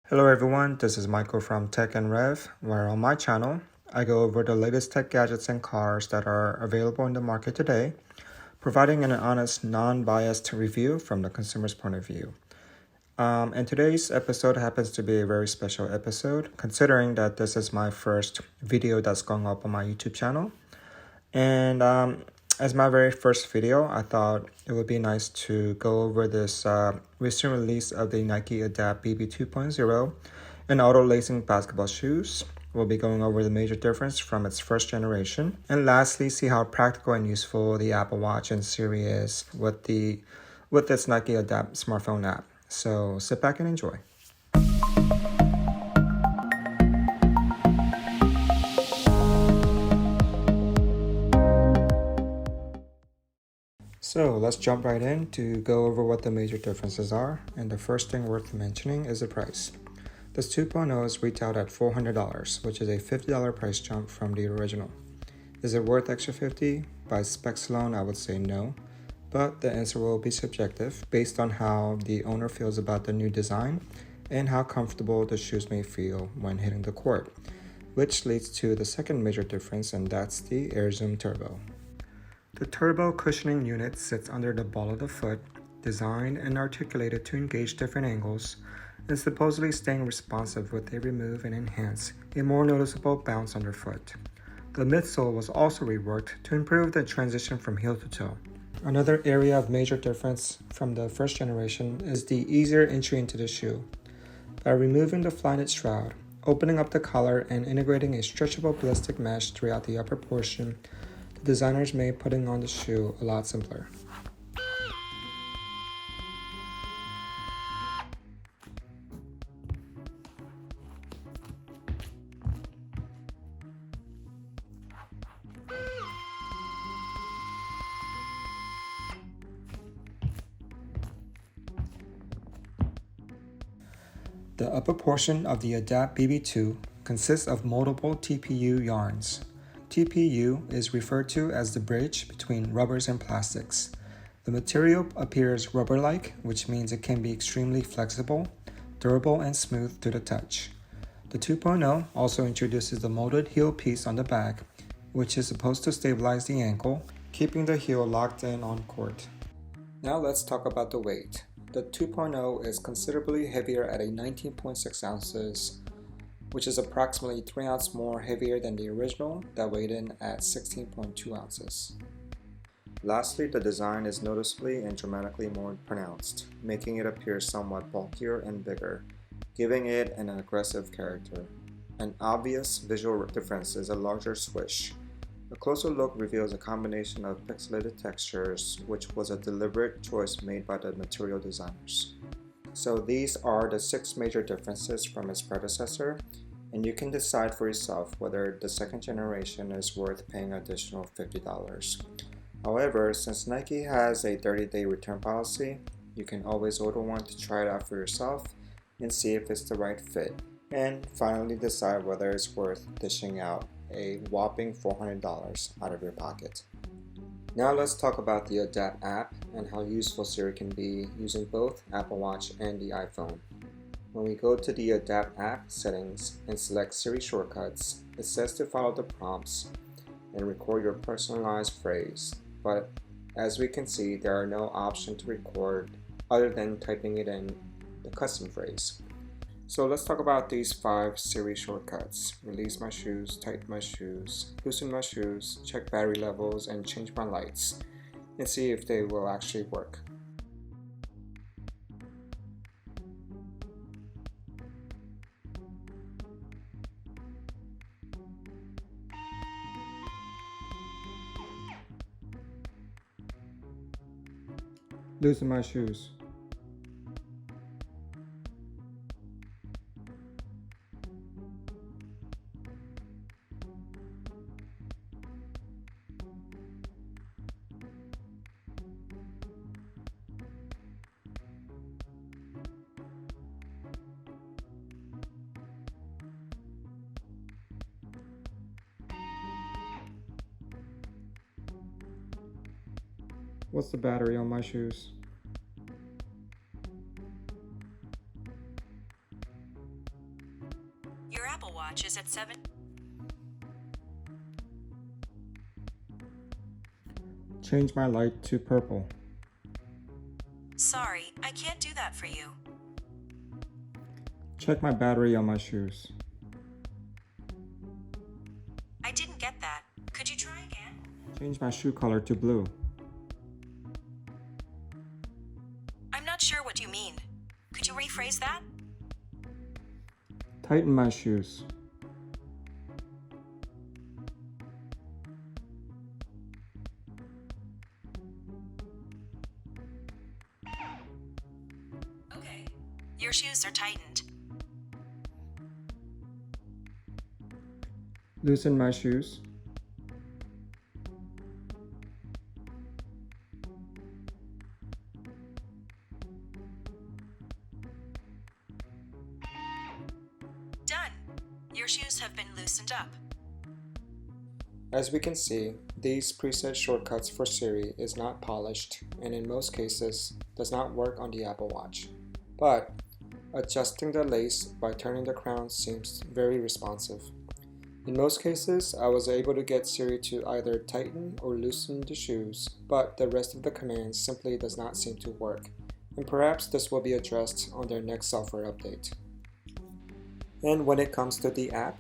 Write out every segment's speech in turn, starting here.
Hello everyone, this is Michael from Tech and Rev, where on my channel, I go over the latest tech gadgets and cars that are available in the market today, providing an honest, non-biased review from the consumer's point of view. And today's episode happens to be a very special episode, considering that this is my first video that's going up on my YouTube channel. And as my very first video, I thought it would be nice to go over this recent release of the Nike Adapt BB 2.0 and auto-lacing basketball shoes. We'll be going over the major difference from its first generation. And lastly, see how practical and useful the Apple Watch and Siri is with its Nike Adapt smartphone app. So sit back and enjoy. So let's jump right in to go over what the major differences are, and the first thing worth mentioning is the price. This 2.0 is retailed at $400, which is a $50 price jump from the original. Is it worth extra $50? By specs alone, I would say no, but the answer will be subjective based on how the owner feels about the new design and how comfortable the shoes may feel when hitting the court, which leads to the second major difference, and that's the Air Zoom Turbo. The turbo cushioning unit sits under the ball of the foot, designed and articulated to engage different angles, and supposedly staying responsive with they remove and enhance a more noticeable bounce underfoot. The midsole was also reworked to improve the transition from heel to toe. Another area of major difference from the first generation is the easier entry into the shoe. By removing the fly-knit shroud, opening up the collar, and integrating a stretchable ballistic mesh throughout the upper portion, designers made putting on the shoe a lot simpler. The upper portion of the Adapt BB2 consists of multiple TPU yarns. TPU is referred to as the bridge between rubbers and plastics. The material appears rubber-like, which means it can be extremely flexible, durable, and smooth to the touch. The 2.0 also introduces the molded heel piece on the back, which is supposed to stabilize the ankle, keeping the heel locked in on court. Now let's talk about the weight. The 2.0 is considerably heavier at a 19.6 ounces, which is approximately 3 ounces more heavier than the original that weighed in at 16.2 ounces. Lastly, the design is noticeably and dramatically more pronounced, making it appear somewhat bulkier and bigger, giving it an aggressive character. An obvious visual difference is a larger swish. A closer look reveals a combination of pixelated textures, which was a deliberate choice made by the material designers. So these are the 6 major differences from its predecessor, and you can decide for yourself whether the second generation is worth paying additional $50. However, since Nike has a 30-day return policy, you can always order one to try it out for yourself and see if it's the right fit, and finally decide whether it's worth dishing out a whopping $400 out of your pocket. Now let's talk about the Adapt app and how useful Siri can be using both Apple Watch and the iPhone. When we go to the Adapt app settings and select Siri shortcuts, it says to follow the prompts and record your personalized phrase, but as we can see, there are no options to record other than typing it in the custom phrase. So let's talk about these 5 Siri shortcuts: release my shoes, tighten my shoes, loosen my shoes, check battery levels, and change my lights, and see if they will actually work. Loosen my shoes. What's the battery on my shoes? Your Apple Watch is at 7. Change my light to purple. Sorry, I can't do that for you. Check my battery on my shoes. I didn't get that. Could you try again? Change my shoe color to blue. I'm not sure what you mean. Could you rephrase that? Tighten my shoes. Okay. Your shoes are tightened. Loosen my shoes. Done. Your shoes have been loosened up. As we can see, these preset shortcuts for Siri is not polished and in most cases does not work on the Apple Watch. But adjusting the lace by turning the crown seems very responsive. In most cases, I was able to get Siri to either tighten or loosen the shoes, but the rest of the commands simply does not seem to work, and perhaps this will be addressed on their next software update. And when it comes to the app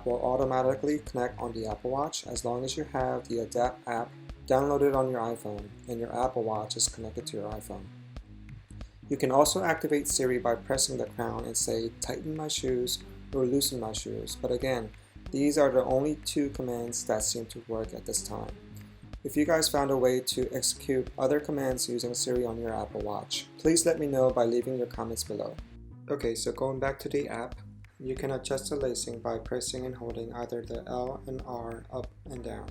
will automatically connect on the Apple Watch as long as you have the Adapt app downloaded on your iPhone and your Apple Watch is connected to your iPhone. You can also activate Siri by pressing the crown and say, tighten my shoes or loosen my shoes, but again, these are the only two commands that seem to work at this time. If you guys found a way to execute other commands using Siri on your Apple Watch, please let me know by leaving your comments below. Okay, so going back to the app, you can adjust the lacing by pressing and holding either the L and R up and down.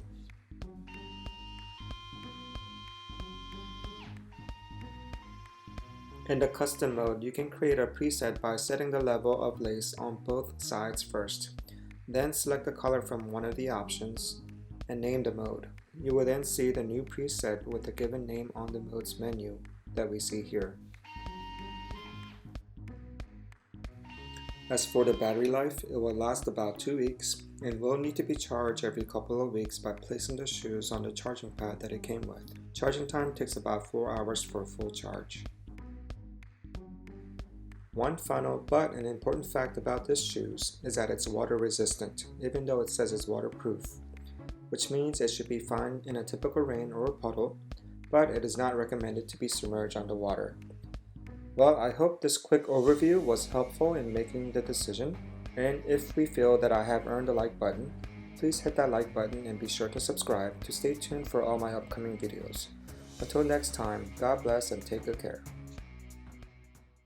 In the custom mode, you can create a preset by setting the level of lace on both sides first. Then select the color from one of the options and name the mode. You will then see the new preset with the given name on the modes menu that we see here. As for the battery life, it will last about 2 weeks and will need to be charged every couple of weeks by placing the shoes on the charging pad that it came with. Charging time takes about 4 hours for a full charge. One final but an important fact about this shoes is that it's water resistant, even though it says it's waterproof, which means it should be fine in a typical rain or a puddle, but it is not recommended to be submerged underwater. Well, I hope this quick overview was helpful in making the decision, and if we feel that I have earned the like button, please hit that like button and be sure to subscribe to stay tuned for all my upcoming videos. Until next time, God bless and take good care.